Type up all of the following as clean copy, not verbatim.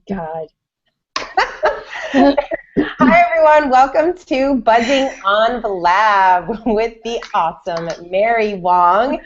God. Hi, everyone. Welcome to Buzzing on Blab with the awesome Mary Wong.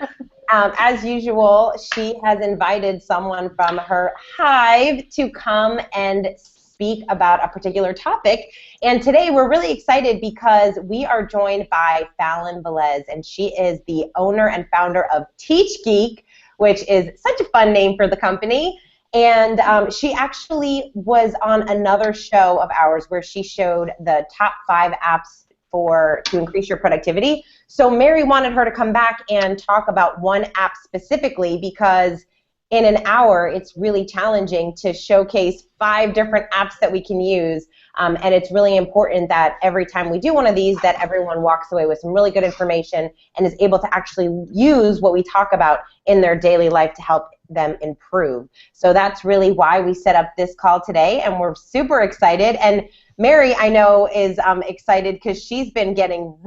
As usual, she has invited someone from her hive to come and speak about a particular topic. And today we're really excited because we are joined by Fallon Velez, and she is the owner and founder of Teach Geek, which is such a fun name for the company. And she actually was on another show of ours where she showed the top 5 apps to increase your productivity. So Mary wanted her to come back and talk about one app specifically because in an hour it's really challenging to showcase 5 different apps that we can use. And it's really important that every time we do one of these that everyone walks away with some really good information and is able to actually use what we talk about in their daily life to help them improve. So that's really why we set up this call today, and we're super excited. And Mary, I know, is excited because she's been getting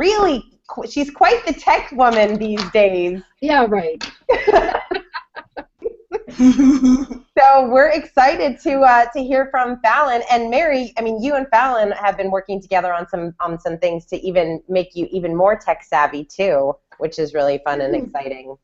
she's quite the tech woman these days. Yeah, right. So we're excited to hear from Fallon. And Mary, I mean, you and Fallon have been working together on some things to even make you even more tech savvy too, which is really fun and exciting.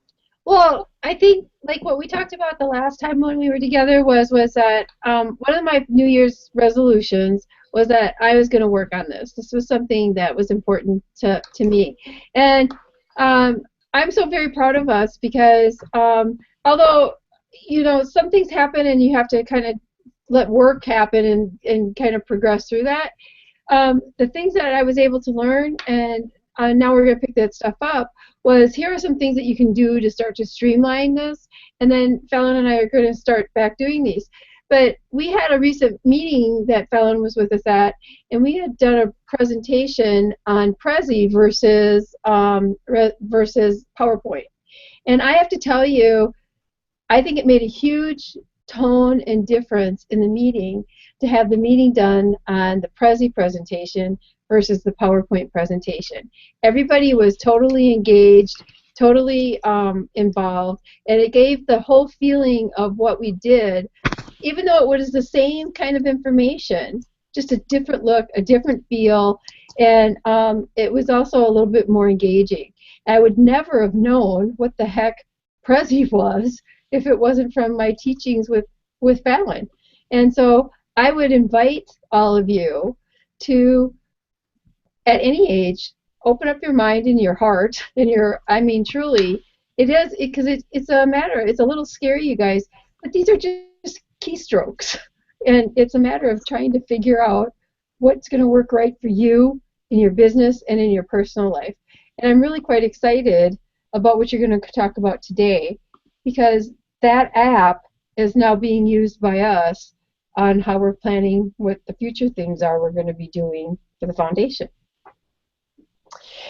Well, I think like what we talked about the last time when we were together was that one of my New Year's resolutions was that I was going to work on this. This was something that was important to me. And I'm so very proud of us because although, you know, some things happen and you have to kind of let work happen and kind of progress through that, the things that I was able to learn, and now we're going to pick that stuff up, was here are some things that you can do to start to streamline this, and then Fallon and I are going to start back doing these. But we had a recent meeting that Fallon was with us at, and we had done a presentation on Prezi versus PowerPoint. And I have to tell you, I think it made a huge tone and difference in the meeting to have the meeting done on the Prezi presentation versus the PowerPoint presentation. Everybody was totally engaged, totally involved, and it gave the whole feeling of what we did, even though it was the same kind of information, just a different look, a different feel, and it was also a little bit more engaging. I would never have known what the heck Prezi was if it wasn't from my teachings with Fallon. And so I would invite all of you to, at any age, open up your mind and your heart and I mean, truly, it is, because it's a matter, it's a little scary, you guys, but these are just keystrokes. And it's a matter of trying to figure out what's going to work right for you in your business and in your personal life. And I'm really quite excited about what you're going to talk about today, because that app is now being used by us on how we're planning what the future things are we're going to be doing for the foundation.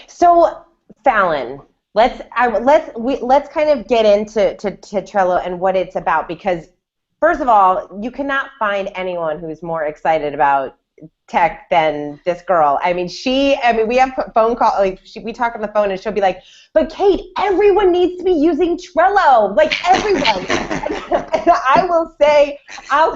So, Fallon, let's kind of get into Trello and what it's about, because first of all, you cannot find anyone who's more excited about tech than this girl. I mean, we have phone call, we talk on the phone and she'll be like, but Kate, everyone needs to be using Trello, like everyone. And I will say, I'll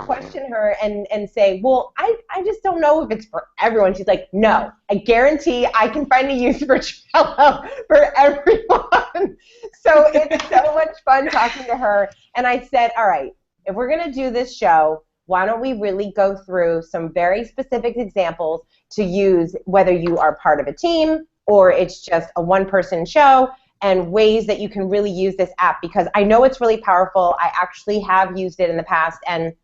question her and say, well, I just don't know if it's for everyone. She's like, no, I guarantee I can find a use for Trello for everyone. So it's so much fun talking to her. And I said, all right, if we're going to do this show, why don't we really go through some very specific examples to use, whether you are part of a team or it's just a one-person show, and ways that you can really use this app, because I know it's really powerful. I actually have used it in the past, and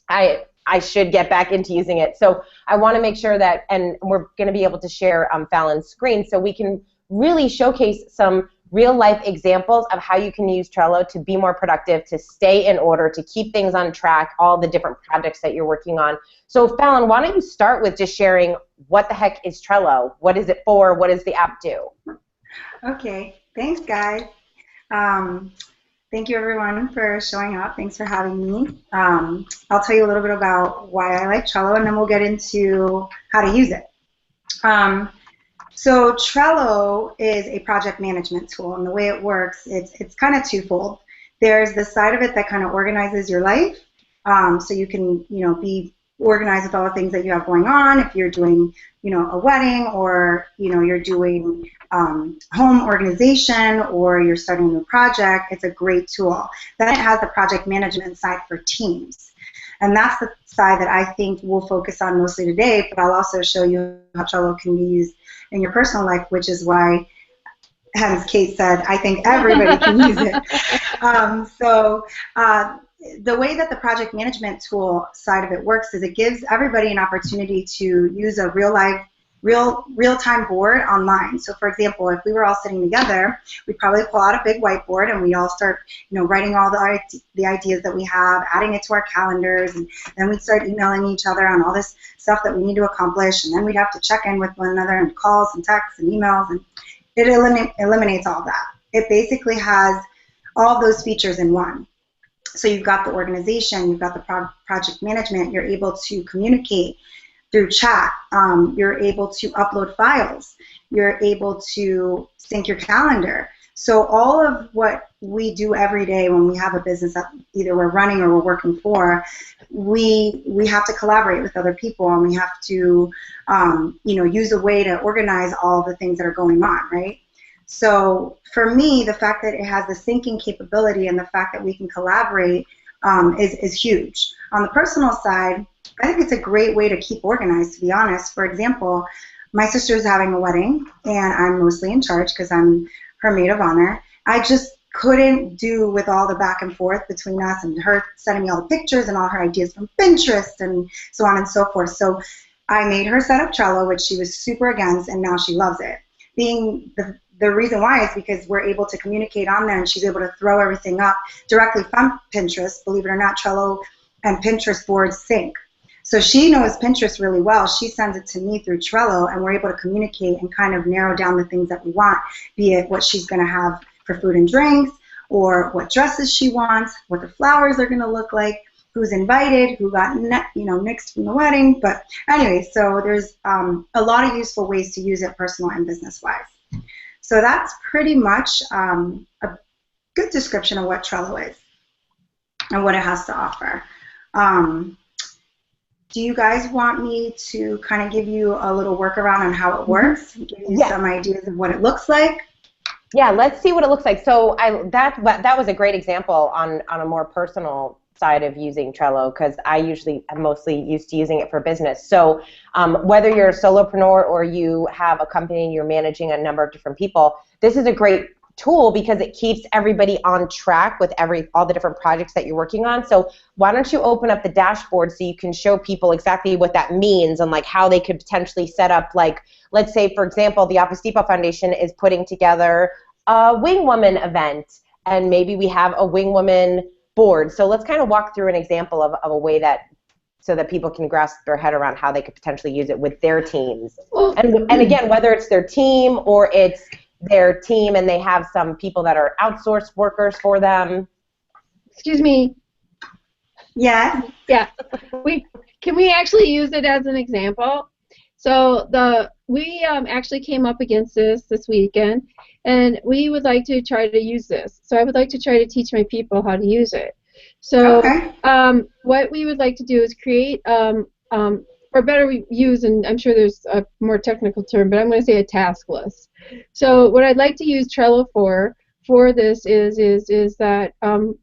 I should get back into using it. So I want to make sure that, and we're going to be able to share Fallon's screen so we can really showcase some real-life examples of how you can use Trello to be more productive, to stay in order, to keep things on track, all the different projects that you're working on. So Fallon, why don't you start with just sharing what the heck is Trello? What is it for? What does the app do? Okay, thanks guys. Thank you everyone for showing up. Thanks for having me. I'll tell you a little bit about why I like Trello, and then we'll get into how to use it. So Trello is a project management tool, and the way it works, it's kind of twofold. There's the side of it that kind of organizes your life, so you can, be organized with all the things that you have going on. If you're doing, a wedding, or, you're doing home organization, or you're starting a new project, it's a great tool. Then it has the project management side for teams. And that's the side that I think we'll focus on mostly today, but I'll also show you how Trello can be used in your personal life, which is why, as Kate said, I think everybody can use it. The way that the project management tool side of it works is it gives everybody an opportunity to use a real-time board online. So, for example, if we were all sitting together, we'd probably pull out a big whiteboard and we all start, writing all the ideas that we have, adding it to our calendars, and then we'd start emailing each other on all this stuff that we need to accomplish, and then we'd have to check in with one another and calls and texts and emails, and it eliminates all that. It basically has all those features in one. So you've got the organization, you've got the project management, you're able to communicate through chat, you're able to upload files, you're able to sync your calendar. So all of what we do every day when we have a business that either we're running or we're working for, we have to collaborate with other people, and we have to use a way to organize all the things that are going on, right? So for me, the fact that it has the syncing capability and the fact that we can collaborate is huge. On the personal side, I think it's a great way to keep organized, to be honest. For example, my sister's having a wedding, and I'm mostly in charge because I'm her maid of honor. I just couldn't do with all the back and forth between us and her sending me all the pictures and all her ideas from Pinterest and so on and so forth. So I made her set up Trello, which she was super against, and now she loves it. The reason why is because we're able to communicate on there, and she's able to throw everything up directly from Pinterest. Believe it or not, Trello and Pinterest boards sync. So she knows Pinterest really well. She sends it to me through Trello, and we're able to communicate and kind of narrow down the things that we want, be it what she's going to have for food and drinks, or what dresses she wants, what the flowers are going to look like, who's invited, who got nixed from the wedding. But anyway, so there's a lot of useful ways to use it personal and business-wise. So that's pretty much a good description of what Trello is and what it has to offer. Do you guys want me to kind of give you a little workaround on how it works? Give you some ideas of what it looks like? Yeah, let's see what it looks like. So that was a great example on a more personal side of using Trello, because I'm mostly used to using it for business. So whether you're a solopreneur or you have a company and you're managing a number of different people, this is a great tool because it keeps everybody on track with all the different projects that you're working on. So why don't you open up the dashboard so you can show people exactly what that means and like how they could potentially set up, like, let's say, for example, the Office Depot Foundation is putting together a Wing Woman event, and maybe we have a Wing Woman board. So let's kind of walk through an example of a way so that people can grasp their head around how they could potentially use it with their teams. And again, whether it's their team or it's their team and they have some people that are outsourced workers for them. Excuse me. Yeah. Yeah. Can we actually use it as an example? So we actually came up against this weekend, and we would like to try to use this. So I would like to try to teach my people how to use it. So what we would like to do is create, or better use, and I'm sure there's a more technical term, but I'm going to say a task list. So what I'd like to use Trello for this is that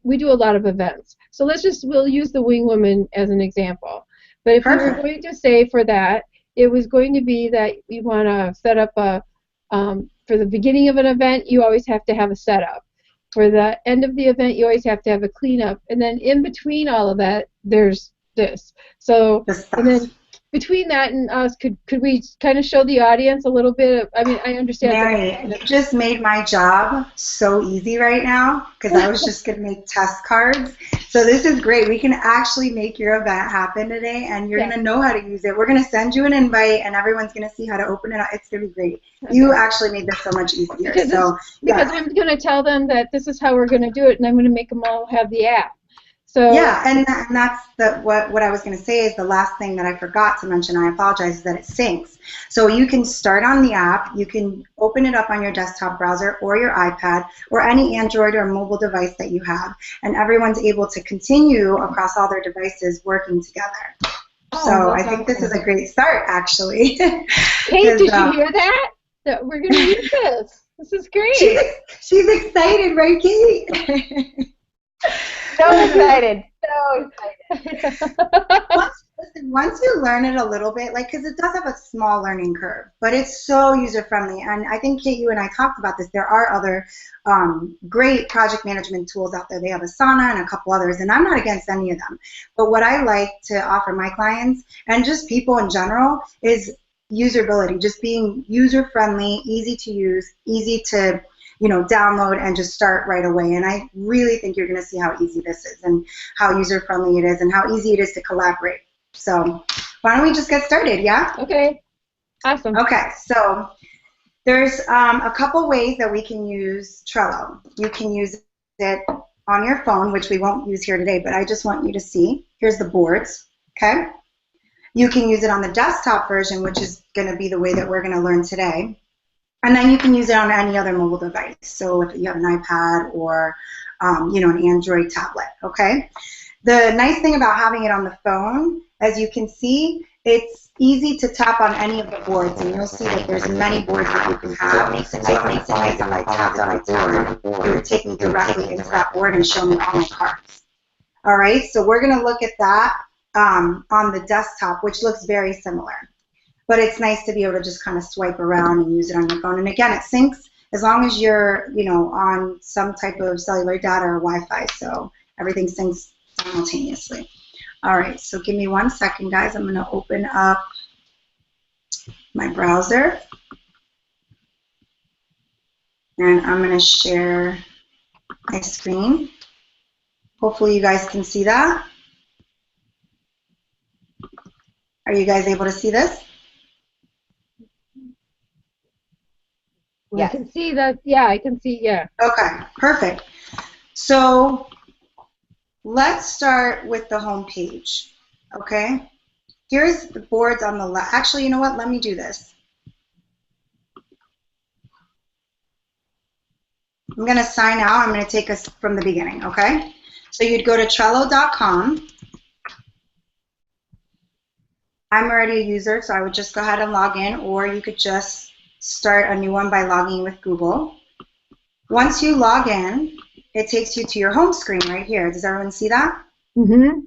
we do a lot of events. So we'll use the Wing Woman as an example. But if we were going to say for that, it was going to be that you want to set up for the beginning of an event, you always have to have a setup. For the end of the event, you always have to have a cleanup. And then in between all of that, there's this. So, and then between that and us, could we kind of show the audience a little bit of, I mean, I understand. Mary, you just made my job so easy right now, because I was just going to make test cards. So this is great. We can actually make your event happen today, and you're going to know how to use it. We're going to send you an invite, and everyone's going to see how to open it up. It's going to be great. Okay. You actually made this so much easier. Because I'm going to tell them that this is how we're going to do it, and I'm going to make them all have the app. So, Yeah, and that's what I was going to say is the last thing that I forgot to mention. I apologize, is that it syncs. So you can start on the app, you can open it up on your desktop browser or your iPad or any Android or mobile device that you have, and everyone's able to continue across all their devices working together. oh, So I that's think this is awesome. a great start, actually, Kate, because did you hear that? That we're going to use this. This is she's great. she's excited, right, Kate? So excited. So Once, listen, once you learn it a little bit, like, because it does have a small learning curve, but it's so user friendly. And I think, Kate, you and I talked about this. There are other great project management tools out there. They have Asana and a couple others, and I'm not against any of them. But what I like to offer my clients and just people in general is usability, just being user friendly, easy to use, easy to download and just start right away. And I really think you're going to see how easy this is and how user friendly it is and how easy it is to collaborate. So why don't we just get started, yeah? okay, awesome. Okay, so there's a couple ways that we can use Trello. You can use it on your phone, which we won't use here today, but I just want you to see. Here's the boards, okay? You can use it on the desktop version, which is going to be the way that we're going to learn today. And then you can use it on any other mobile device. So if you have an iPad or an Android tablet, okay? The nice thing about having it on the phone, as you can see, it's easy to tap on any of the boards, and you'll see that there's many boards that you can have. So for instance, if I tapped on a board, it would take me directly into that board and show me all my cards. All right, so we're going to look at that on the desktop, which looks very similar. But it's nice to be able to just kind of swipe around and use it on your phone. And again, it syncs as long as you're, on some type of cellular data or Wi-Fi. So everything syncs simultaneously. All right, so give me 1 second, guys. I'm going to open up my browser. And I'm going to share my screen. Hopefully you guys can see that. Are you guys able to see this? I can see that. Yeah, I can see. Yeah. Okay, perfect. So let's start with the home page, okay? Here's the boards on the left. Actually, you know what? Let me do this. I'm going to sign out. I'm going to take us from the beginning, okay? So you'd go to Trello.com. I'm already a user, so I would just go ahead and log in, or you could just start a new one by logging in with Google. Once you log in, it takes you to your home screen right here. Does everyone see that? Mm-hmm.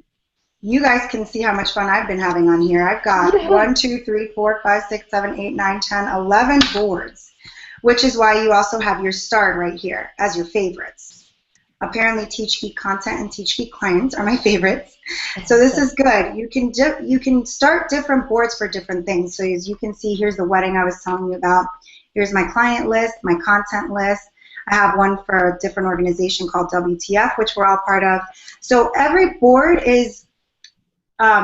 You guys can see how much fun I've been having on here. I've got 1, 2, 3, 4, 5, 6, 7, 8, 9, 10, 11 boards, which is why you also have your start right here as your favorites. Apparently, Teach Geek Content and Teach Geek Clients are my favorites. So this is good. You can start different boards for different things. So as you can see, here's the wedding I was telling you about. Here's my client list, my content list. I have one for a different organization called WTF, which we're all part of. So every board is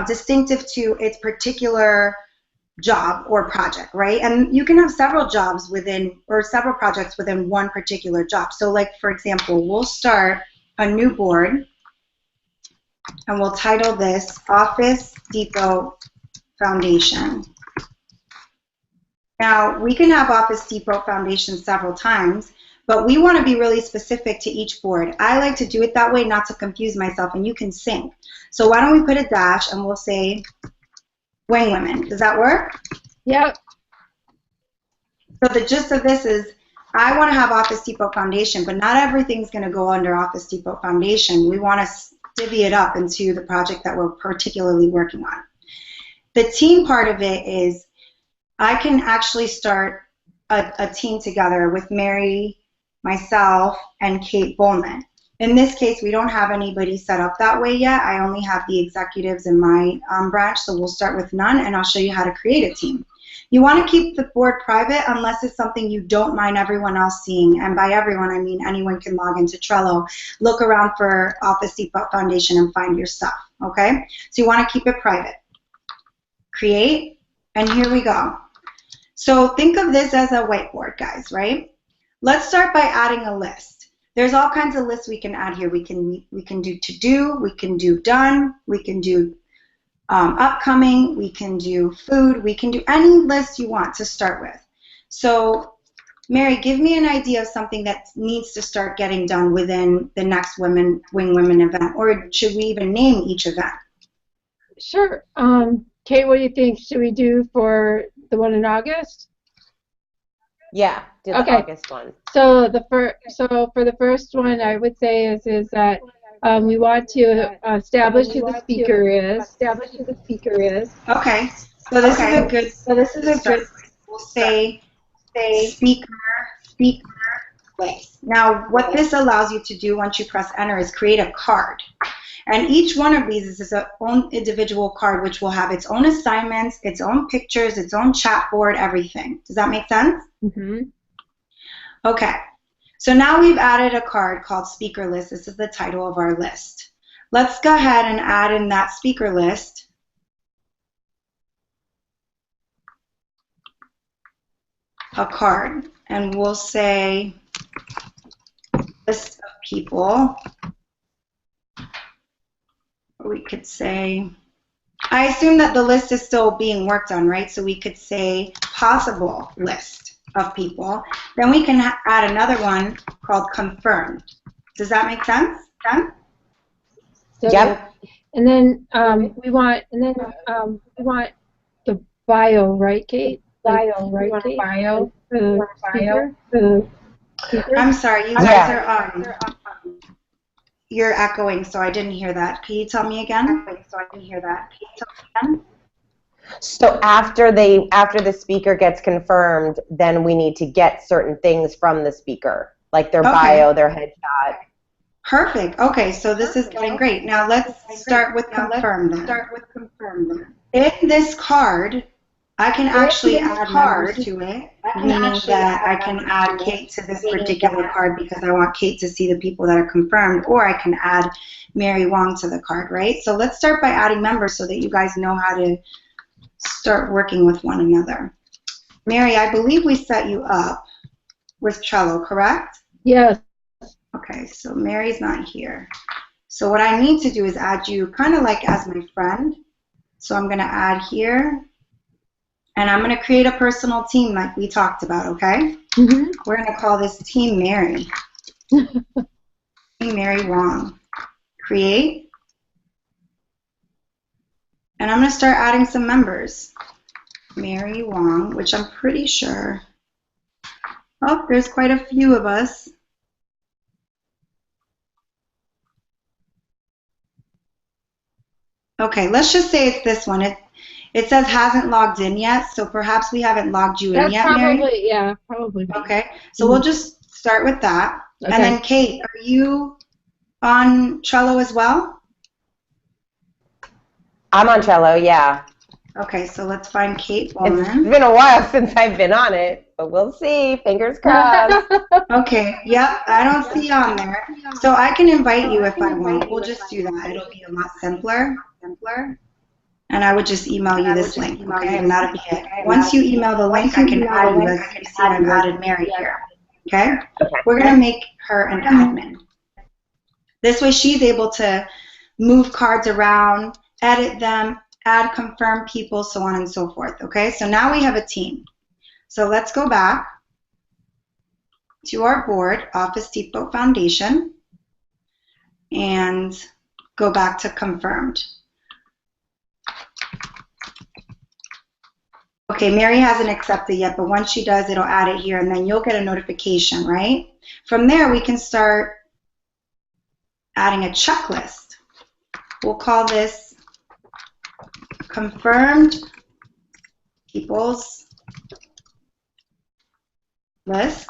distinctive to its particular job or project, right? And you can have several jobs within, or several projects within one particular job. So like, for example, we'll start a new board and we'll title this Office Depot Foundation. Now, we can have Office Depot Foundation several times, but we want to be really specific to each board. I like to do it that way, not to confuse myself, and you can sync. So why don't we put a dash and we'll say Wing Women. Does that work? Yep. So the gist of this is I want to have Office Depot Foundation, but not everything's going to go under Office Depot Foundation. We want to divvy it up into the project that we're particularly working on. The team part of it is I can actually start a team together with Mary, myself, and Kate Bowman. In this case, we don't have anybody set up that way yet. I only have the executives in my branch, so we'll start with none, and I'll show you how to create a team. You want to keep the board private unless it's something you don't mind everyone else seeing, and by everyone, I mean anyone can log into Trello, look around for Office Depot Foundation, and find your stuff, okay? So you want to keep it private. Create, and here we go. So think of this as a whiteboard, guys, right? Let's start by adding a list. There's all kinds of lists we can add here. We can do to do, we can do done, we can do upcoming, we can do food, we can do any list you want to start with. So Mary, give me an idea of something that needs to start getting done within the next Wing Women event, or should we even name each event? Sure. Kate, what do you think? Should we do for the one in August? Yeah, do the August one. So for the first one, I would say is that we want to establish who the speaker is. Okay. So this is a good. We'll say speaker list. Now, what this allows you to do once you press enter is create a card. And each one of these is its own individual card, which will have its own assignments, its own pictures, its own chat board, everything. Does that make sense? Mm-hmm. Okay. So now we've added a card called speaker list. This is the title of our list. Let's go ahead and add in that speaker list a card. And we'll say list of people. Or we could say, I assume that the list is still being worked on, right? So we could say possible list of people. Then we can add another one called confirmed. Does that make sense? Done? So, Yep. And then we want the bio, right, Kate? Bio, right? Want a bio for the speaker. I'm sorry, you guys are you're echoing, so I didn't hear that. Can you tell me again? So after the speaker gets confirmed, then we need to get certain things from the speaker, like their bio, their headshot. Perfect. Okay, so this is getting great. Now let's start with confirm then. In this card, I can actually add members to it, meaning that I can add Kate to this particular card because I want Kate to see the people that are confirmed, or I can add Mary Wong to the card, right? So let's start by adding members so that you guys know how to start working with one another. Mary, I believe we set you up with Trello, correct? Yes. Okay, so Mary's not here. So what I need to do is add you kind of like as my friend. So I'm going to add here. And I'm going to create a personal team like we talked about, okay? Mm-hmm. We're going to call this Team Mary. Team Mary Wong. Create. And I'm going to start adding some members. Mary Wong, which I'm pretty sure. Oh, there's quite a few of us. Okay, let's just say it's this one. It says hasn't logged in yet, so perhaps we haven't logged you in yet, Mary? Yeah, probably. Okay, so we'll just start with that. Okay. And then, Kate, are you on Trello as well? I'm on Trello, yeah. Okay, so let's find Kate It's Bowman. been a while since I've been on it, but we'll see. Fingers crossed. Okay, yep, I don't see you on there. So I can invite you if I want. We'll just do that. It'll be a lot simpler. And I would just email you this link, okay? And that'll be it. Once you email the link, I can add you. As you see, I've added Mary here, okay? We're going to make her an admin. This way she's able to move cards around, edit them, add confirm people, so on and so forth, okay? So now we have a team. So let's go back to our board, Office Depot Foundation, and go back to confirmed. Okay, Mary hasn't accepted yet, but once she does, it'll add it here, and then you'll get a notification, right? From there, we can start adding a checklist. We'll call this confirmed people's list.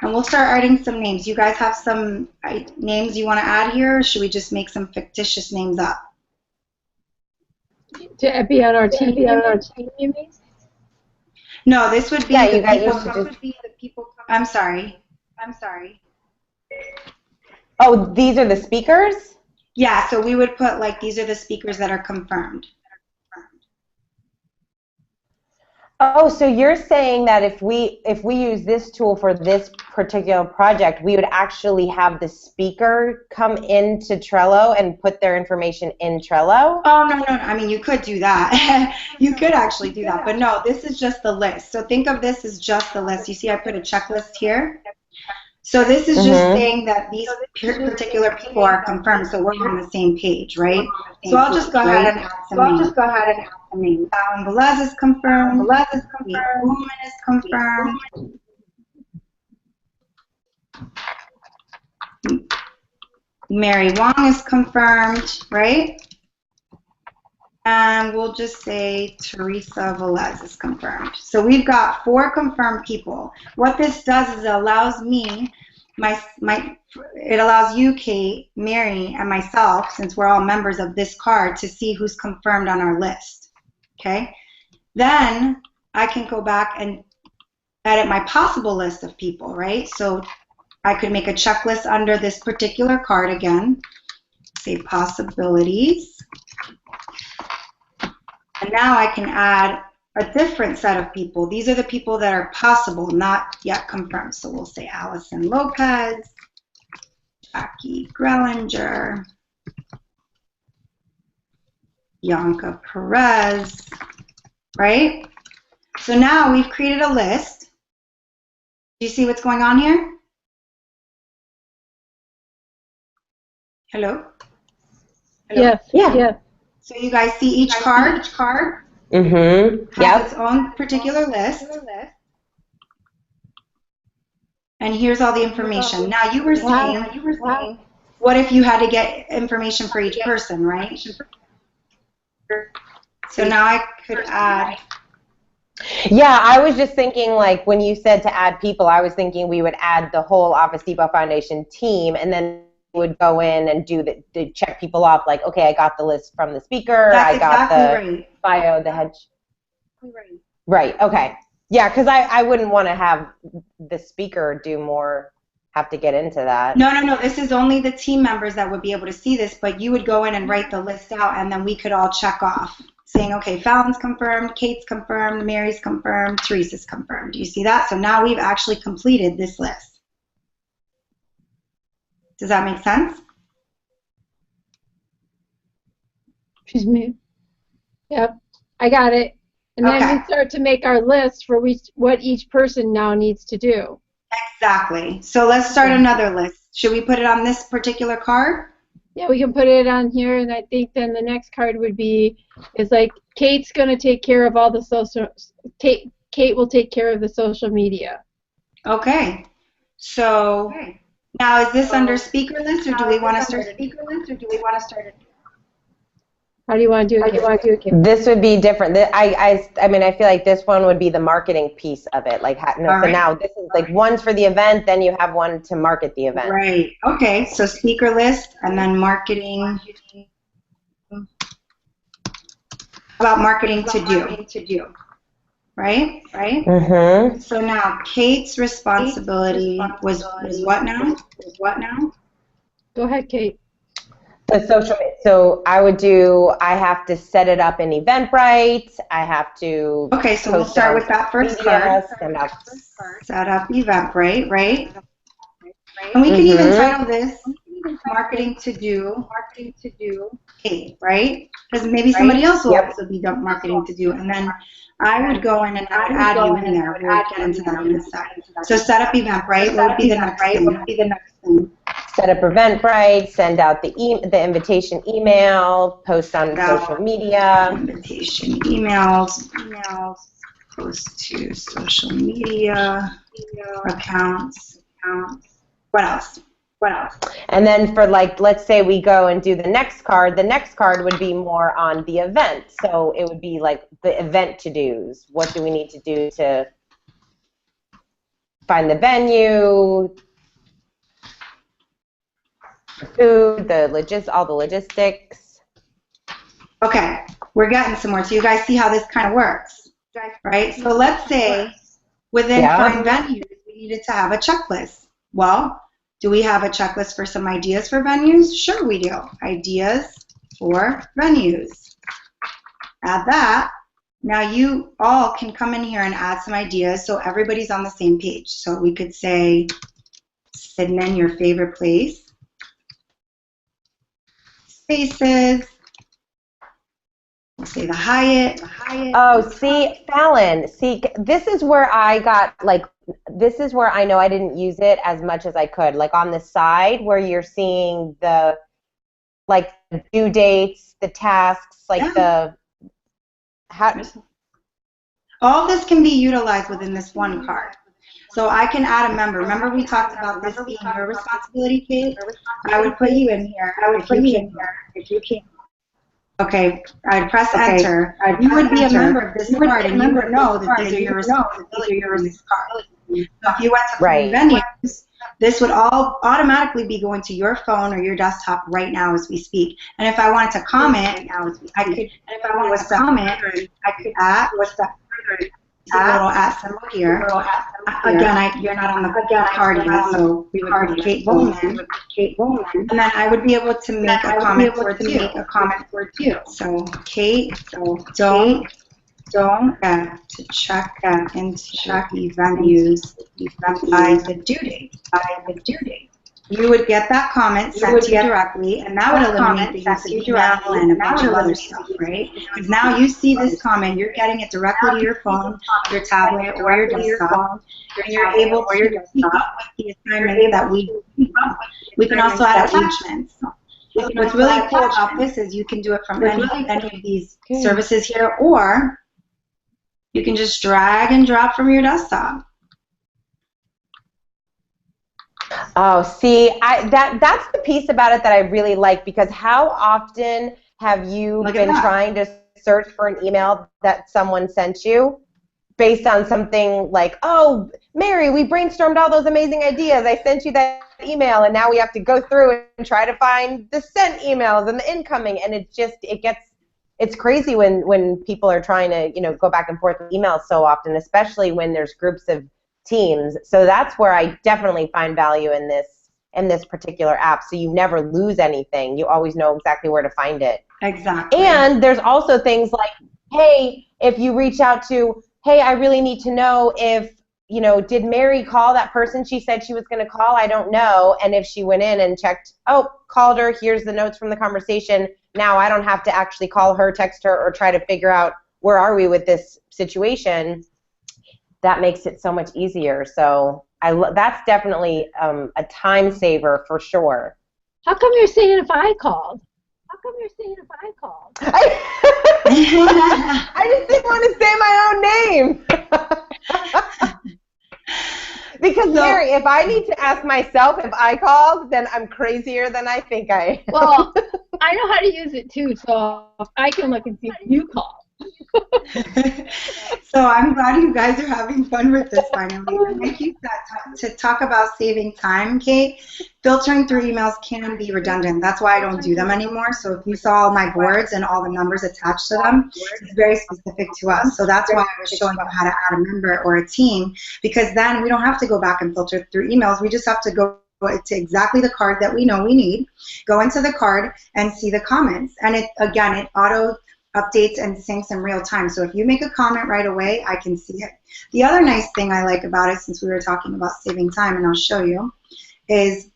And we'll start adding some names. You guys have some names you want to add here, or should we just make some fictitious names up? To be on our team, you mean? No, this would be you guys used to people. I'm sorry. Oh, these are the speakers? Yeah, so we would put like these are the speakers that are confirmed. Oh, so you're saying that if we use this tool for this particular project, we would actually have the speaker come into Trello and put their information in Trello? Oh, no, no, no. I mean, you could do that. You could actually do that. But no, this is just the list. So think of this as just the list. You see I put a checklist here? So this is just saying that these particular people are confirmed, so we're on the same page, right? So I'll just go ahead and add some names. Alan Velez is confirmed. Kate Bowman is confirmed. Mary Wong is confirmed, right? And we'll just say Teresa Velez is confirmed. So we've got 4 confirmed people. What this does is it allows me, it allows you, Kate, Mary, and myself, since we're all members of this card, to see who's confirmed on our list. Okay? Then I can go back and edit my possible list of people, right? So I could make a checklist under this particular card again. Say possibilities. And now I can add a different set of people. These are the people that are possible, not yet confirmed. So we'll say Allison Lopez, Jackie Grellinger, Bianca Perez, right? So now we've created a list. Do you see what's going on here? Hello? Hello? Yes. Yeah. Yes. So you guys see each card? Mm-hmm. Has its own particular list. And here's all the information. Now you were saying, what if you had to get information for each person, right? So now I could add. Yeah, I was just thinking, like, when you said to add people, I was thinking we would add the whole Office Depot Foundation team, and then would go in and do the check people off, like, okay, I got the list from the speaker, That's I got exactly the bio, the head. Right, okay. Yeah, because I wouldn't want to have the speaker have to get into that. No. This is only the team members that would be able to see this, but you would go in and write the list out, and then we could all check off, saying, okay, Fallon's confirmed, Kate's confirmed, Mary's confirmed, Teresa's confirmed. Do you see that? So now we've actually completed this list. Does that make sense? Excuse me. Yep. I got it. And then Okay. we start to make our list for what each person now needs to do. Exactly. So let's start another list. Should we put it on this particular card? Yeah, we can put it on here, and I think then the next card would be, is like, Kate's going to take care of all the social, Kate will take care of the social media. Okay. So now is this under speaker list, or do we want to start speaker list, or do we want to start it? How do you want to do it, Kate? This would be different. I mean, I feel like this one would be the marketing piece of it. Like, so now this is like one's for the event, then you have one to market the event. Right. Okay. So speaker list and then marketing. How about marketing to do? Right. Mm-hmm. So now Kate's responsibility was what now? Go ahead, Kate. The social, so I have to set it up in Eventbrite. I have to. Okay, so we'll start with that first card. Set up Eventbrite, right? And we can even title this marketing to do Kate, right? Because maybe somebody else will also be marketing to do, and then I would go in and I would add you in there. We'll get into that in a second. So set up Eventbrite. What would be the next thing? Set up Eventbrite, send out the invitation email, post on social media. Invitation emails, post to social media accounts. What else? And then for, like, let's say we go and do the next card would be more on the event. So it would be like the event to-dos. What do we need to do to find the venue, food, all the logistics. Okay, we're getting somewhere. So you guys see how this kind of works, right? So let's say within Find Venues, we needed to have a checklist. Well, do we have a checklist for some ideas for venues? Sure we do. Ideas for venues. Add that. Now you all can come in here and add some ideas so everybody's on the same page. So we could say, Sydney, your favorite place. Spaces. We'll say the Hyatt. Oh, see, Fallon, see, this is where I got, like, this is where I know I didn't use it as much as I could. Like on the side where you're seeing the, like, the due dates, the tasks, like the, how, all this can be utilized within this one card. So I can add a member. Remember we talked about this being your responsibility, Kate? I would put you in here if you can. Okay, I'd press enter. You would be a member of this card and you would know that these are your responsibilities in this card. So if you went to right. venues, this would all automatically be going to your phone or your desktop right now as we speak. And if I wanted to comment, I could. And if I wanted to comment, I could at what's that? The little at symbol here. Again, you're not on the card yet, so we would go to Kate Bowman. And then I would be able to make a comment towards you. So Kate, don't forget to check into the venues by the due date. You would get that comment sent to you directly, and that would eliminate the use of email and a bunch of other stuff, right? Because now you see this comment, you're getting it directly to your phone, your tablet, or your desktop, and you're able to keep up with the assignments that we do. We can also add attachments. What's really cool about this is you can do it from any of these services here, or you can just drag and drop from your desktop. Oh, see, that's the piece about it that I really like, because how often have you been trying to search for an email that someone sent you based on something like, oh, Mary, we brainstormed all those amazing ideas. I sent you that email, and now we have to go through and try to find the sent emails and the incoming, and it's crazy when people are trying to, go back and forth with emails so often, especially when there's groups of teams. So that's where I definitely find value in this particular app. So you never lose anything. You always know exactly where to find it. Exactly. And there's also things like, hey, if you reach out to, hey, I really need to know if, did Mary call that person she said she was going to call? I don't know. And if she went in and checked, oh, called her, here's the notes from the conversation. Now I don't have to actually call her, text her, or try to figure out where are we with this situation. That makes it so much easier. So that's definitely a time saver for sure. How come you're saying if I called? I just didn't want to say my own name. Because, Mary, if I need to ask myself if I called, then I'm crazier than I think I am. Well, I know how to use it too, so I can look and see if you called. So I'm glad you guys are having fun with this finally. And I keep that to talk about saving time, Kate. Filtering through emails can be redundant. That's why I don't do them anymore. So if you saw all my boards and all the numbers attached to them, it's very specific to us. So that's why I was showing you how to add a member or a team, because then we don't have to go back and filter through emails. We just have to go to exactly the card that we know we need, go into the card and see the comments. And it auto updates and syncs in real time. So if you make a comment right away, I can see it. The other nice thing I like about it, since we were talking about saving time, and I'll show you, is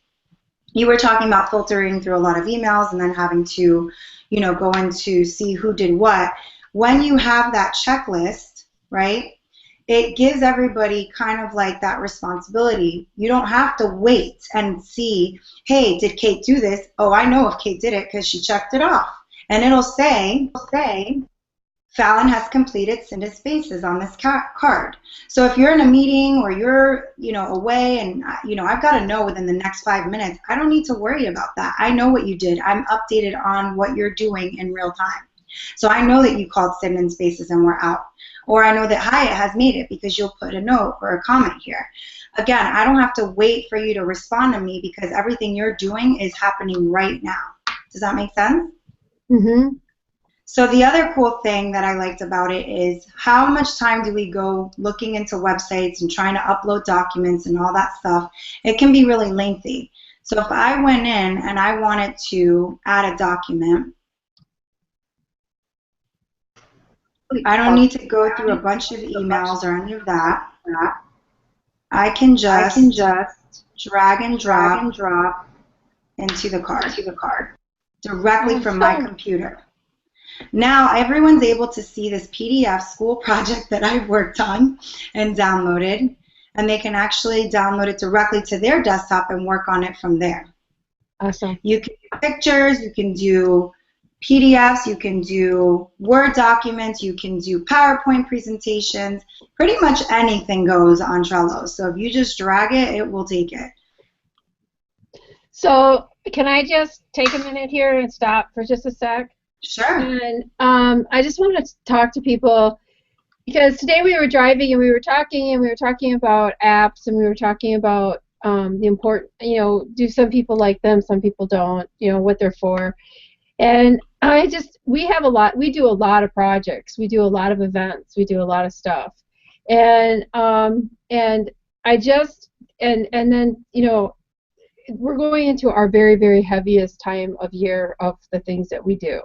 you were talking about filtering through a lot of emails and then having to, go in to see who did what. When you have that checklist, right, it gives everybody kind of like that responsibility. You don't have to wait and see, hey, did Kate do this? Oh, I know if Kate did it because she checked it off. And it'll say, Fallon has completed Cinda's spaces on this card. So if you're in a meeting or you're, away and, I've got to know within the next 5 minutes, I don't need to worry about that. I know what you did. I'm updated on what you're doing in real time. So I know that you called Cinda spaces and we're out. Or I know that Hyatt has made it because you'll put a note or a comment here. Again, I don't have to wait for you to respond to me because everything you're doing is happening right now. Does that make sense? Mm-hmm. So the other cool thing that I liked about it is how much time do we go looking into websites and trying to upload documents and all that stuff. It can be really lengthy. So if I went in and I wanted to add a document, I don't need to go through a bunch of emails or any of that. I can just drag and drop into the card directly from my computer. Now everyone's able to see this PDF school project that I've worked on and downloaded, and they can actually download it directly to their desktop and work on it from there. Awesome. You can do pictures, you can do PDFs, you can do Word documents, you can do PowerPoint presentations. Pretty much anything goes on Trello. So if you just drag it, it will take it. So can I just take a minute here and stop for just a sec? Sure. And I just wanted to talk to people because today we were driving and we were talking about apps, and we were talking about the important, do some people like them, some people don't, what they're for. And we do a lot of projects, we do a lot of events, we do a lot of stuff. And then, we're going into our very, very heaviest time of year of the things that we do.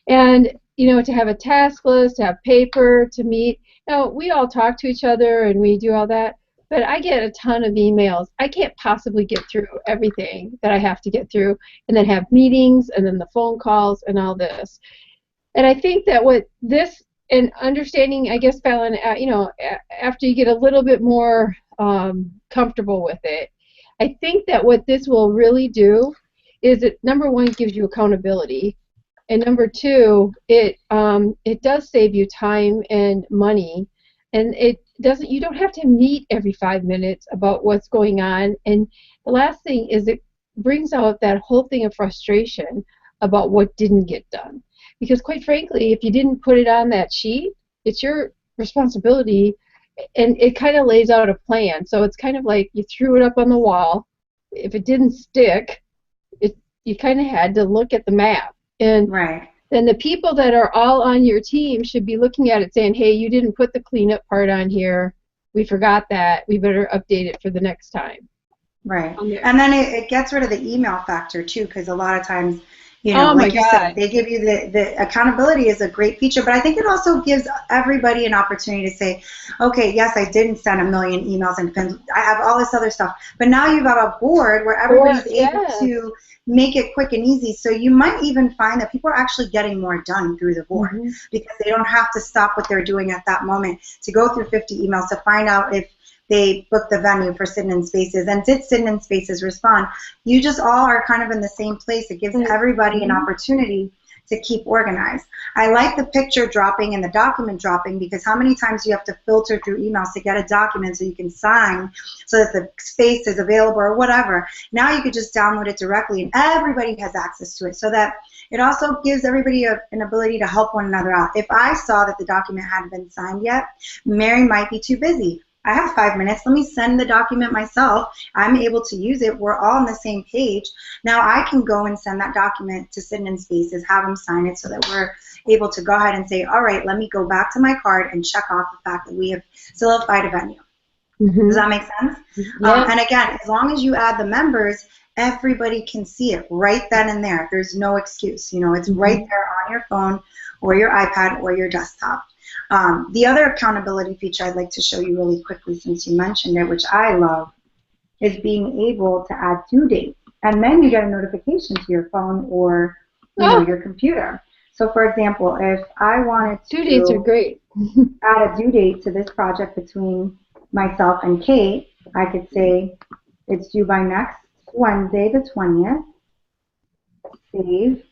And, to have a task list, to have paper, to meet. Now, we all talk to each other and we do all that, but I get a ton of emails. I can't possibly get through everything that I have to get through, and then have meetings, and then the phone calls, and all this. And I think that what this, and understanding, I guess, Fallon, after you get a little bit more comfortable with it, I think that what this will really do is it, number one, gives you accountability. And number two, it does save you time and money, and you don't have to meet every 5 minutes about what's going on. And the last thing is it brings out that whole thing of frustration about what didn't get done. Because quite frankly, if you didn't put it on that sheet, it's your responsibility, and it kind of lays out a plan. So it's kind of like you threw it up on the wall. If it didn't stick, you kind of had to look at the map. And right. Then the people that are all on your team should be looking at it saying, hey, you didn't put the cleanup part on here. We forgot that. We better update it for the next time. Right. And then it gets rid of the email factor, too, because a lot of times, like you said, they give you the accountability is a great feature, but I think it also gives everybody an opportunity to say, okay, yes, I didn't send a million emails and I have all this other stuff, but now you've got a board where everybody's able to make it quick and easy. So you might even find that people are actually getting more done through the board because they don't have to stop what they're doing at that moment to go through 50 emails to find out if they booked the venue for Sit in Spaces, and did Sit in Spaces respond. You just all are kind of in the same place. It gives everybody an opportunity to keep organized. I like the picture dropping and the document dropping, because how many times do you have to filter through emails to get a document so you can sign so that the space is available or whatever. Now you could just download it directly and everybody has access to it, so that it also gives everybody an ability to help one another out. If I saw that the document hadn't been signed yet, Mary might be too busy. I have 5 minutes. Let me send the document myself. I'm able to use it. We're all on the same page. Now I can go and send that document to Sit in Spaces, have them sign it, so that we're able to go ahead and say, all right, let me go back to my card and check off the fact that we have solidified a venue. Does that make sense? Yeah. And again, as long as you add the members, everybody can see it right then and there. There's no excuse. It's right there on your phone or your iPad or your desktop. The other accountability feature I'd like to show you really quickly, since you mentioned it, which I love, is being able to add due dates. And then you get a notification to your phone or your computer. So, for example, if I wanted to due dates are great. add a due date to this project between myself and Kate, I could say it's due by next Wednesday, the 20th. Save.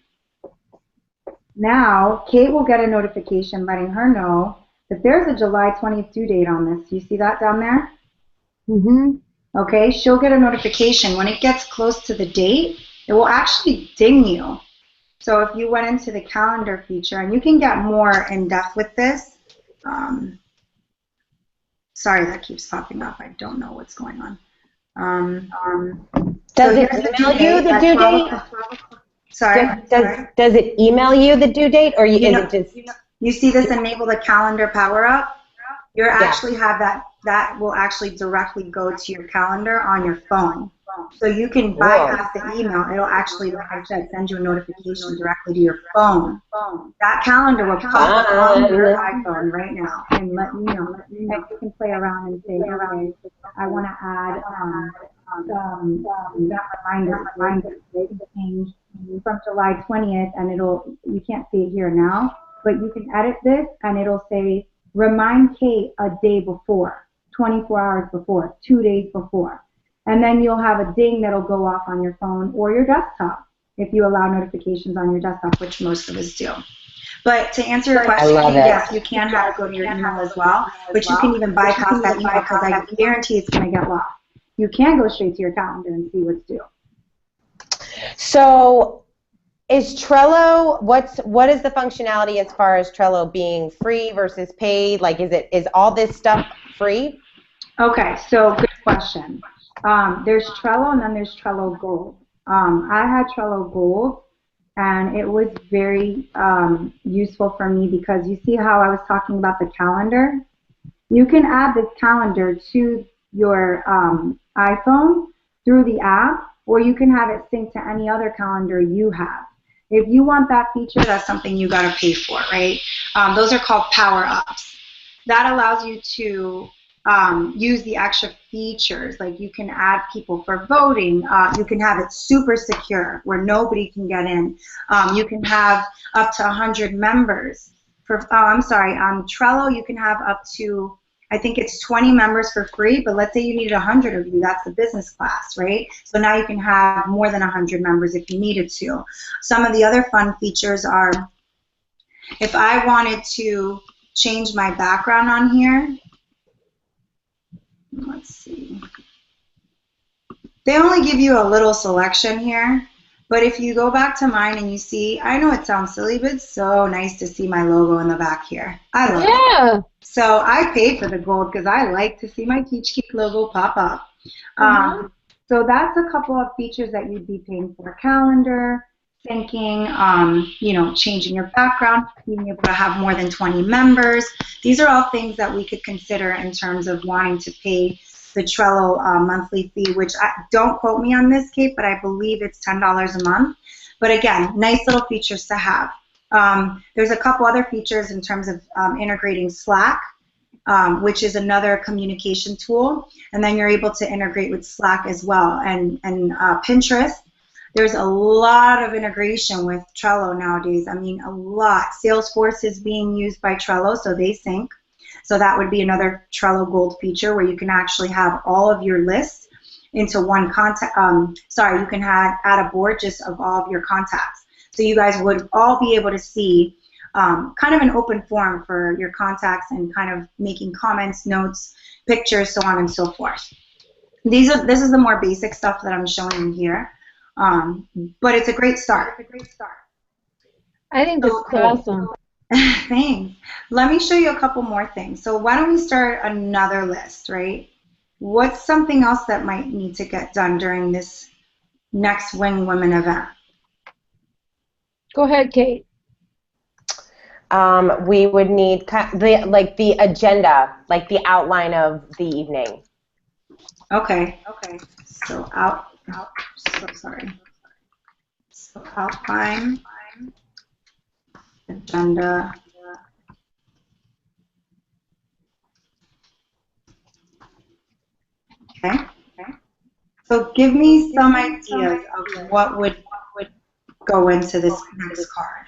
Now, Kate will get a notification letting her know that there's a July 20th due date on this. Do you see that down there? Okay, she'll get a notification. When it gets close to the date, it will actually ding you. So if you went into the calendar feature, and you can get more in depth with this. Sorry, that keeps popping up. I don't know what's going on. Does it email you the due date? Sorry. Does it email you the due date, or is it just? You see this enable the calendar power up? You actually have that will actually directly go to your calendar on your phone. So you can bypass the email. It'll actually, like I said, send you a notification directly to your phone. That calendar will pop up on your iPhone right now and let you know. And you can play around and say, okay, I want to add that reminder. They can change from July 20th, and you can't see it here now, but you can edit this, and it'll say, remind Kate a day before, 24 hours before, 2 days before. And then you'll have a ding that'll go off on your phone or your desktop if you allow notifications on your desktop, which most of us do. But to answer your question, yes, you can have it go to your email as well, but you can even bypass that email because I guarantee it's going to get lost. You can go straight to your calendar and see what's due. So is Trello, what is the functionality as far as Trello being free versus paid? Like, is all this stuff free? Okay, so good question. There's Trello and then there's Trello Gold. I had Trello Gold, and it was very useful for me because you see how I was talking about the calendar? You can add this calendar to your iPhone through the app, or you can have it synced to any other calendar you have. If you want that feature, that's something you got to pay for, right? Those are called power-ups. That allows you to use the extra features, like you can add people for voting. You can have it super secure where nobody can get in. You can have up to 100 members. Trello, you can have up to, I think it's 20 members for free, but let's say you needed 100 of you, that's the business class, right? So now you can have more than 100 members if you needed to. Some of the other fun features are, if I wanted to change my background on here, let's see. They only give you a little selection here, but if you go back to mine and you see, I know it sounds silly, but it's so nice to see my logo in the back here. I love it. So I paid for the gold because I like to see my Teach Geek logo pop up. So that's a couple of features that you'd be paying for. Calendar, syncing, changing your background, being able to have more than 20 members. These are all things that we could consider in terms of wanting to pay the Trello monthly fee, which don't quote me on this, Kate, but I believe it's $10 a month. But again, nice little features to have. There's a couple other features in terms of integrating Slack, which is another communication tool, and then you're able to integrate with Slack as well, and Pinterest. There's a lot of integration with Trello nowadays. I mean, a lot. Salesforce is being used by Trello, so they sync. So that would be another Trello Gold feature where you can actually have all of your lists into one contact. You can add a board just of all of your contacts. So you guys would all be able to see kind of an open forum for your contacts and kind of making comments, notes, pictures, so on and so forth. This is the more basic stuff that I'm showing you here. But it's a great start. I think that's awesome. Thanks. Let me show you a couple more things. So why don't we start another list, right? What's something else that might need to get done during this next Wing Women event? Go ahead, Kate. We would need the agenda, like the outline of the evening. Okay. So So outline, agenda. Okay. So give me some ideas of what would go into this next card.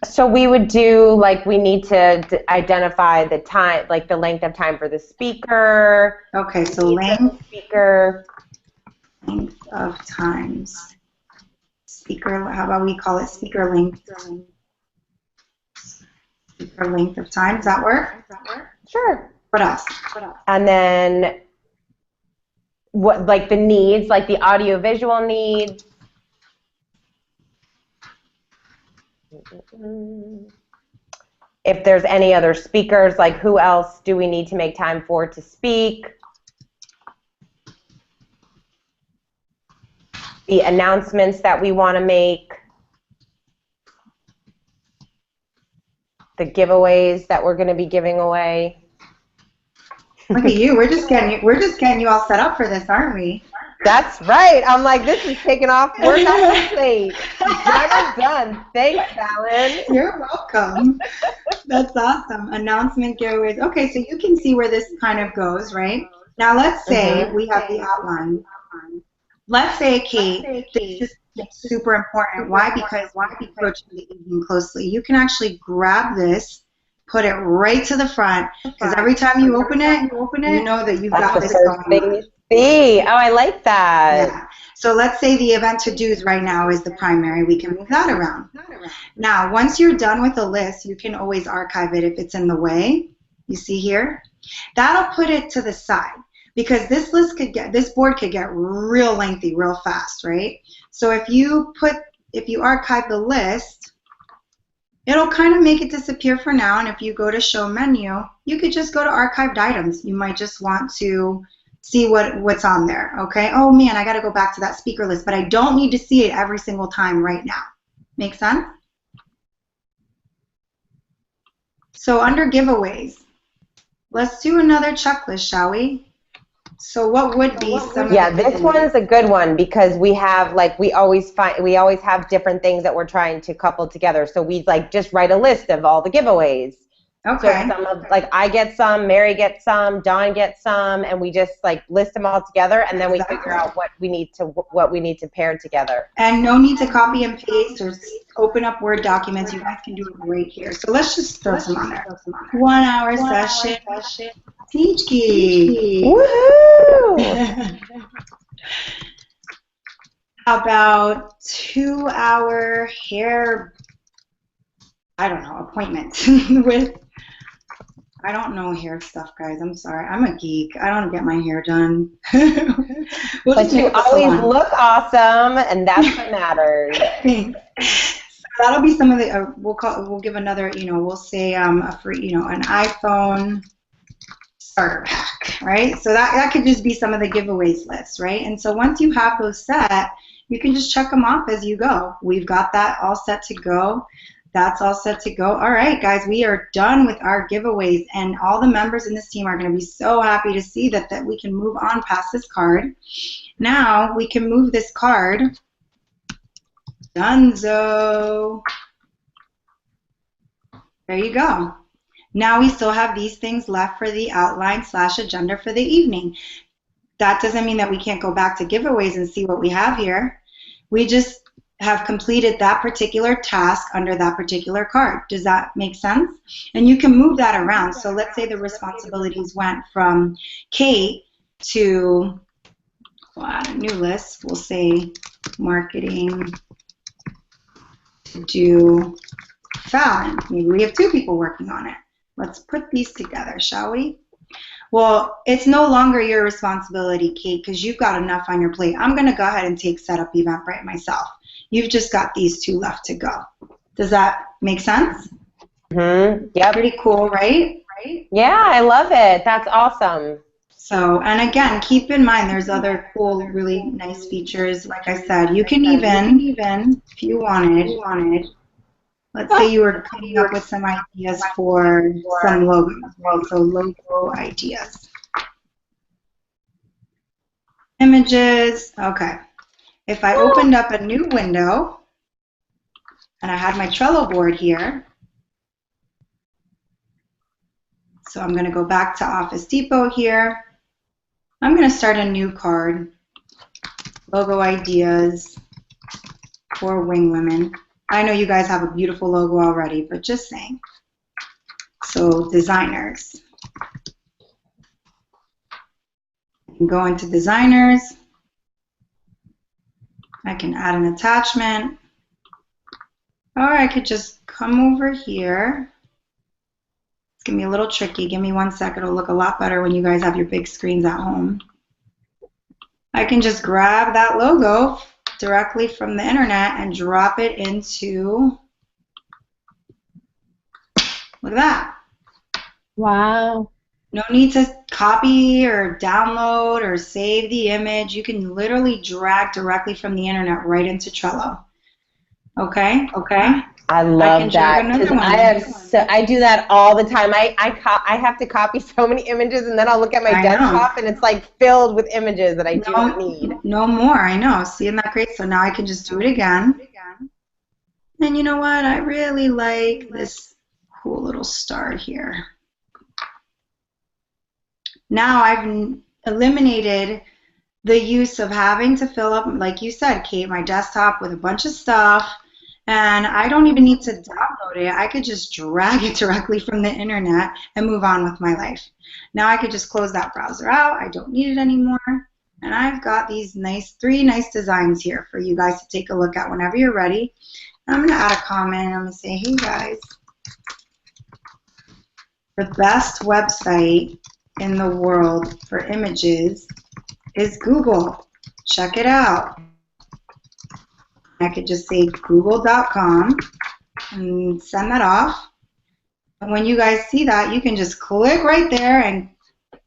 So we would do, like, we need to identify the time, like the length of time for the speaker. Okay, so length of times. Speaker, how about we call it speaker length? Speaker length of time, does that work? Sure. What else? And then what, like the needs, like the audio-visual needs. If there's any other speakers, like who else do we need to make time for to speak? The announcements that we want to make. The giveaways that we're going to be giving away. Look at you. We're just getting you all set up for this, aren't we? That's right. I'm like, this is taking off work off my plate. Done. Thanks, Fallon. You're welcome. That's awesome. Announcement giveaways. Okay, so you can see where this kind of goes, right? Now let's say we have the outline. Let's say, Kate, this is super important. Why? Because we're approaching the evening closely. You can actually grab this, put it right to the front, because every time you open it, you know that you've got this going on. See. Oh, I like that. Yeah. So let's say the event to do's right now is the primary. We can move that around. Now, once you're done with the list, you can always archive it if it's in the way. You see here? That'll put it to the side because this board could get real lengthy real fast, right? So if you archive the list, it'll kind of make it disappear for now. And if you go to show menu, you could just go to archived items. You might just want to see what's on there, okay? Oh man, I gotta go back to that speaker list, but I don't need to see it every single time right now. Make sense? So under giveaways, let's do another checklist, shall we? So what would be some? Yeah, this one's a good one because we have we always have different things that we're trying to couple together. So we just write a list of all the giveaways. Okay. So some of I get some, Mary gets some, Dawn gets some, and we just list them all together, and then we figure out what we need to pair together. And no need to copy and paste or open up Word documents. You guys can do it right here. So let's just throw some on there. 1 hour session. Teach Geek. Woohoo! How about 2-hour hair? I don't know, appointment with. I don't know hair stuff, guys. I'm sorry. I'm a geek. I don't get my hair done. But you always look awesome, and that's what matters. So that'll be some of the. We'll give another. We'll say a free. An iPhone starter pack, right? So that could just be some of the giveaways list, right? And so once you have those set, you can just check them off as you go. We've got that all set to go. That's all set to go. All right, guys, we are done with our giveaways, and all the members in this team are going to be so happy to see that we can move on past this card. Now we can move this card. Dunzo. There you go. Now we still have these things left for the outline/agenda for the evening. That doesn't mean that we can't go back to giveaways and see what we have here. We just have completed that particular task under that particular card. Does that make sense? And you can move that around. So let's say the responsibilities went from Kate to, we'll add a new list. We'll say marketing to do Fallon. Maybe we have 2 people working on it. Let's put these together, shall we? Well, it's no longer your responsibility, Kate, because you've got enough on your plate. I'm going to go ahead and take Setup Eventbrite myself. You've just got these 2 left to go. Does that make sense? Mm-hmm. Yeah. Pretty cool, right? Yeah, I love it. That's awesome. So, and again, keep in mind there's other cool, really nice features. Like I said, you can even if you wanted, let's say you were coming up with some ideas for some logos, right? So logo ideas. Images, okay. If I opened up a new window and I had my Trello board here, so I'm going to go back to Office Depot here. I'm going to start a new card, logo ideas for wing women. I know you guys have a beautiful logo already, but just saying. So designers. I can go into designers. I can add an attachment. Or I could just come over here. It's going to be a little tricky. Give me 1 second. It'll look a lot better when you guys have your big screens at home. I can just grab that logo directly from the internet and drop it into, look at that. Wow. No need to copy or download or save the image. You can literally drag directly from the internet right into Trello. Okay? I I can love drag that because another one. I do that all the time. I have to copy so many images and then I'll look at my I know. desktop and it's like filled with images that I do not No, need. no more. I know. See, isn't that great? So now I can just do it again. And you know what? I really like this cool little star here. Now I've eliminated the use of having to fill up, like you said, Kate, my desktop with a bunch of stuff. And I don't even need to download it. I could just drag it directly from the internet and move on with my life. Now I could just close that browser out. I don't need it anymore. And I've got these three nice designs here for you guys to take a look at whenever you're ready. I'm going to add a comment. I'm going to say, hey guys, the best website in the world for images is Google. Check it out. I could just say google.com and send that off. And when you guys see that, you can just click right there and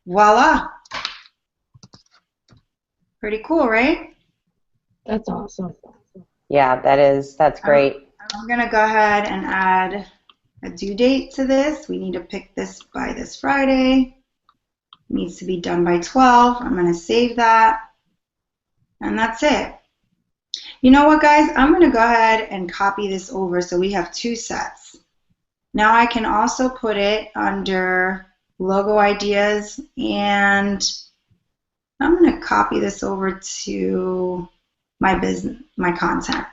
voila. Pretty cool, right? That's awesome. Yeah, that's great. I'm going to go ahead and add a due date to this. We need to pick this by this Friday. It needs to be done by 12. I'm going to save that. And that's it. You know what, guys? I'm going to go ahead and copy this over so we have two sets. Now I can also put it under logo ideas, and I'm going to copy this over to my business, my content.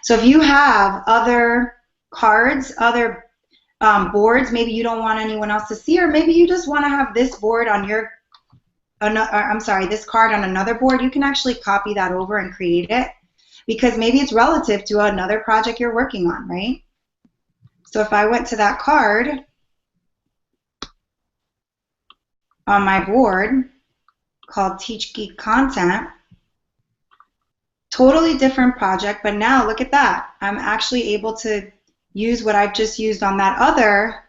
So if you have other cards, other boards, maybe you don't want anyone else to see, or maybe you just want to have this board on your, this card on another board, you can actually copy that over and create it, because maybe it's relative to another project you're working on, right? So if I went to that card on my board called Teach Geek Content, totally different project, but now look at that. I'm actually able to use what I've just used on that other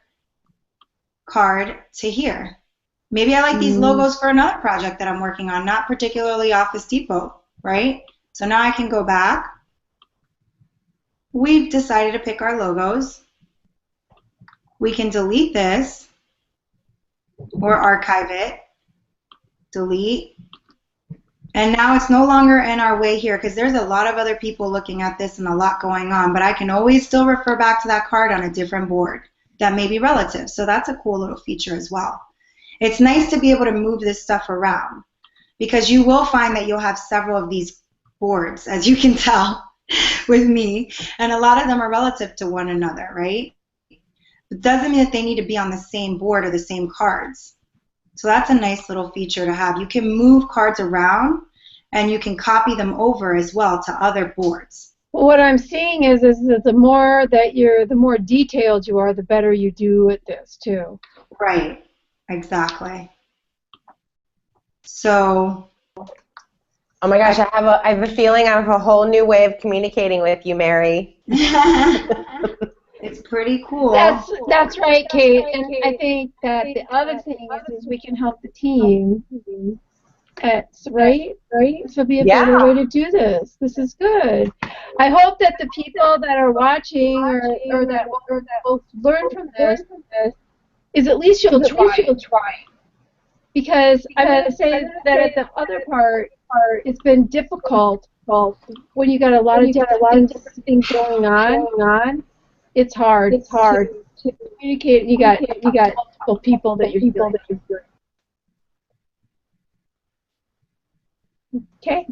card to here. Maybe I like these logos for another project that I'm working on, not particularly Office Depot, right? So now I can go back. We've decided to pick our logos. We can delete this or archive it. Delete. And now it's no longer in our way here because there's a lot of other people looking at this and a lot going on, but I can always still refer back to that card on a different board that may be relative. So that's a cool little feature as well. It's nice to be able to move this stuff around because you will find that you'll have several of these boards, as you can tell with me, and a lot of them are relative to one another, right? It doesn't mean that they need to be on the same board or the same cards. So that's a nice little feature to have. You can move cards around and you can copy them over as well to other boards. Well, what I'm seeing is that the more detailed you are, the better you do at this too. Right, exactly. So, oh my gosh, I have a feeling I have a whole new way of communicating with you, Mary. it's pretty cool. That's right, Kate. And I think that the other thing is we can help the team. Right? This will be a better way to do this. This is good. I hope that the people that are watching or that will learn from this is at least you'll try. Because I'm going to say that at the other part, it's been difficult when you got a lot of different things going on. It's hard. To communicate. You got multiple people that you're doing. Okay.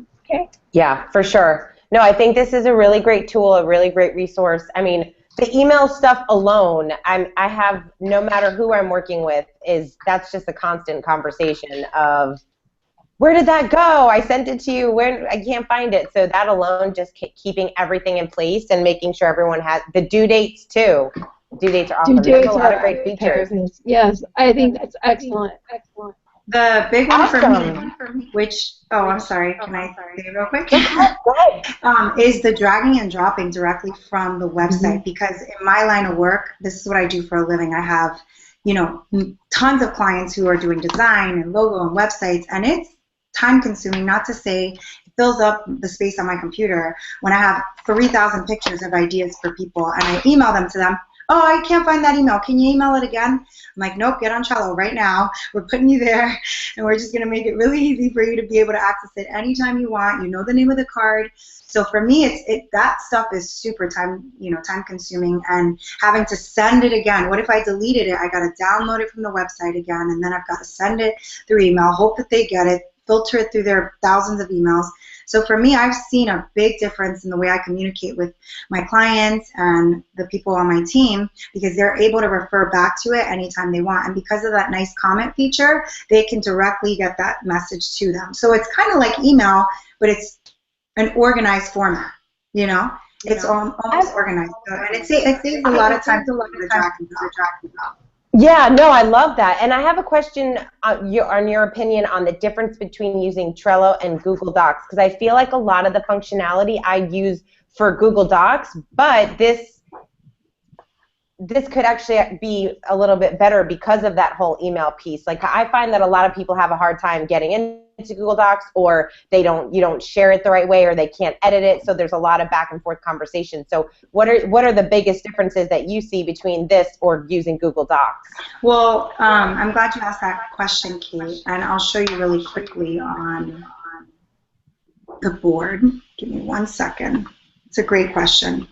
Yeah, for sure. No, I think this is a really great tool, a really great resource. I mean, the email stuff alone, I have, no matter who I'm working with, that's just a constant conversation of, where did that go? I sent it to you. I can't find it. So that alone, just keeping everything in place and making sure everyone has the due dates too. Due dates are awesome. There's a lot of great features. Yes, I think that's excellent. The big one for me, which, I'm sorry, can I say it real quick? Is the dragging and dropping directly from the website, because in my line of work, this is what I do for a living. I have, tons of clients who are doing design and logo and websites, and it's time consuming, not to say fills up the space on my computer when I have 3,000 pictures of ideas for people, and I email them to them. Oh, I can't find that email. Can you email it again? I'm like, nope, get on Trello right now. We're putting you there, and we're just going to make it really easy for you to be able to access it anytime you want. You know the name of the card. So for me, that stuff is super time consuming, and having to send it again. What if I deleted it? I got to download it from the website again, and then I've got to send it through email, hope that they get it, filter it through their thousands of emails. So for me, I've seen a big difference in the way I communicate with my clients and the people on my team, because they're able to refer back to it anytime they want. And because of that nice comment feature, they can directly get that message to them. So it's kind of like email, but it's an organized format, It's almost organized. And it saves a lot of time to drag and drop. Yeah, no, I love that. And I have a question on your opinion on the difference between using Trello and Google Docs, because I feel like a lot of the functionality I use for Google Docs, but this could actually be a little bit better because of that whole email piece. Like, I find that a lot of people have a hard time getting into Google Docs, or you don't share it the right way, or they can't edit it. So there's a lot of back and forth conversation. So what are the biggest differences that you see between this or using Google Docs? Well, I'm glad you asked that question, Kate, and I'll show you really quickly on the board. Give me 1 second. It's a great question.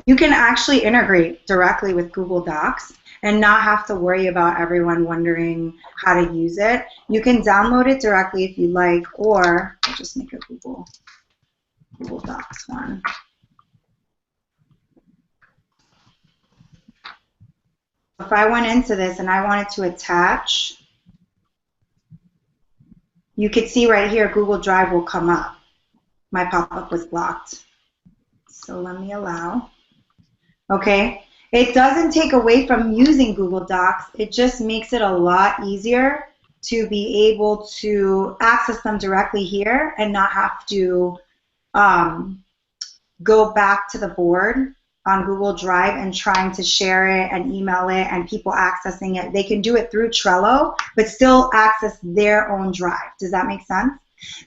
You can actually integrate directly with Google Docs and not have to worry about everyone wondering how to use it. You can download it directly if you like, or I'll just make a Google Docs one. If I went into this and I wanted to attach, you could see right here Google Drive will come up. My pop-up was blocked. So let me allow. Okay, it doesn't take away from using Google Docs. It just makes it a lot easier to be able to access them directly here and not have to go back to the board on Google Drive and trying to share it and email it and people accessing it. They can do it through Trello, but still access their own drive. Does that make sense?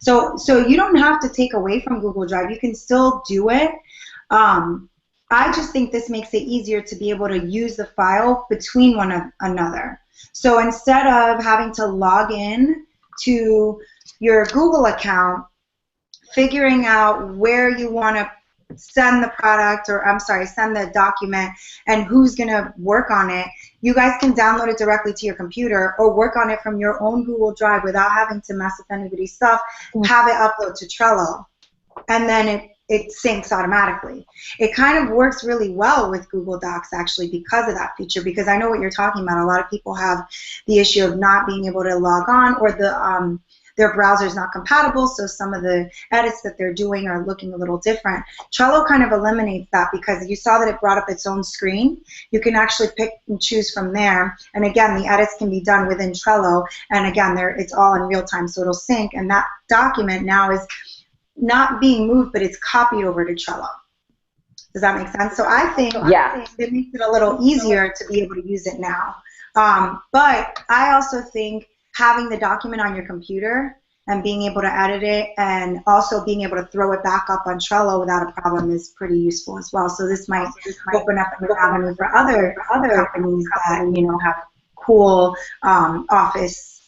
So you don't have to take away from Google Drive. You can still do it. I just think this makes it easier to be able to use the file between one another. So instead of having to log in to your Google account, figuring out where you want to send the product, or send the document, and who's going to work on it, you guys can download it directly to your computer or work on it from your own Google Drive without having to mess with anybody's stuff, have it upload to Trello, and then it syncs automatically. It kind of works really well with Google Docs, actually, because of that feature, because I know what you're talking about. A lot of people have the issue of not being able to log on, or their browser is not compatible, so some of the edits that they're doing are looking a little different. Trello kind of eliminates that, because you saw that it brought up its own screen. You can actually pick and choose from there, and again, the edits can be done within Trello, and again, it's all in real time, so it'll sync, and that document now is not being moved, but it's copied over to Trello. Does that make sense? So I think it makes it a little easier to be able to use it now. But I also think having the document on your computer and being able to edit it, and also being able to throw it back up on Trello without a problem, is pretty useful as well. So this might open up an avenue for other companies that have cool office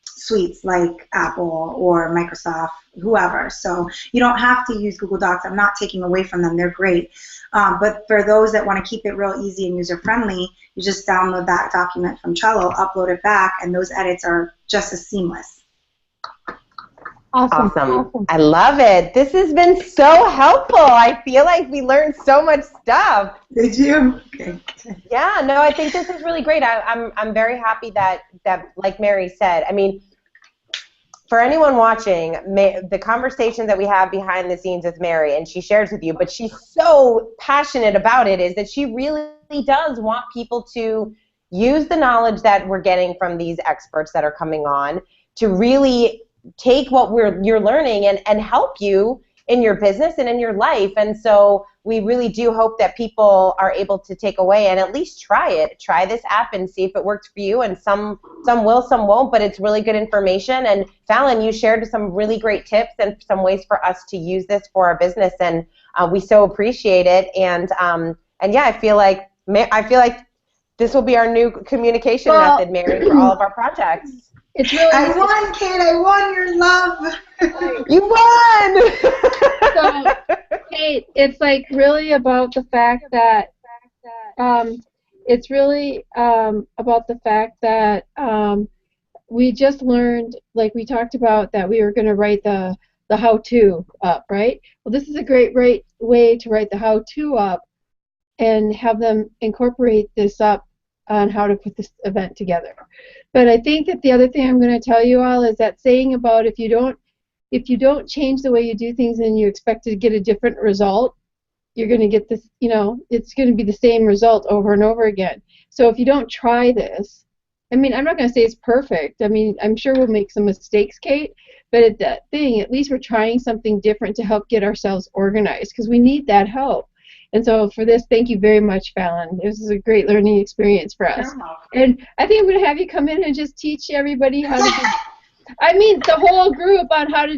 suites like Apple or Microsoft, whoever. So you don't have to use Google Docs. I'm not taking away from them. They're great. But for those that want to keep it real easy and user-friendly, you just download that document from Trello, upload it back, and those edits are just as seamless. Awesome. I love it. This has been so helpful. I feel like we learned so much stuff. Did you? Okay. Yeah, no, I think this is really great. I'm very happy that, like Mary said, I mean, for anyone watching, the conversation that we have behind the scenes with Mary, and she shares with you, but she's so passionate about it, is that she really does want people to use the knowledge that we're getting from these experts that are coming on to really take what you're learning and help you in your business and in your life. And so we really do hope that people are able to take away and at least try it. Try this app and see if it works for you. And some will, some won't, but it's really good information. And Fallon, you shared some really great tips and some ways for us to use this for our business, and we so appreciate it. And yeah, I feel like this will be our new communication method, Mary, for all of our projects. It's really I won, Kate. I won your love. You won. So, Kate, it's like really about the fact that it's really about the fact that we just learned, like we talked about, that we were going to write the how-to up, right? Well, this is a great way to write the how-to up and have them incorporate this up on how to put this event together. But I think that the other thing I'm going to tell you all is that saying about if you don't change the way you do things and you expect to get a different result, you're going to get this, it's going to be the same result over and over again. So if you don't try this, I mean, I'm not going to say it's perfect. I mean, I'm sure we'll make some mistakes, Kate, but at that thing, at least we're trying something different to help get ourselves organized, because we need that help. And so for this, thank you very much, Fallon. This is a great learning experience for us. And I think I'm going to have you come in and just teach everybody how to do, I mean, the whole group on how to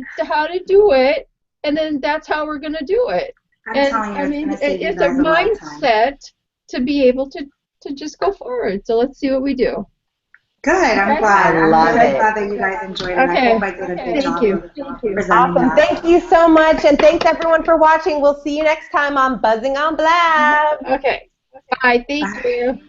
do it, and then that's how we're going to do it. It's a mindset to be able to just go forward. So let's see what we do. Good. I'm glad. I'm really glad that you guys enjoyed it. I hope I did a good job. Thank you. Awesome. Thank you so much, and thanks everyone for watching. We'll see you next time on Buzzing on Blab. Okay. Bye. Thank you.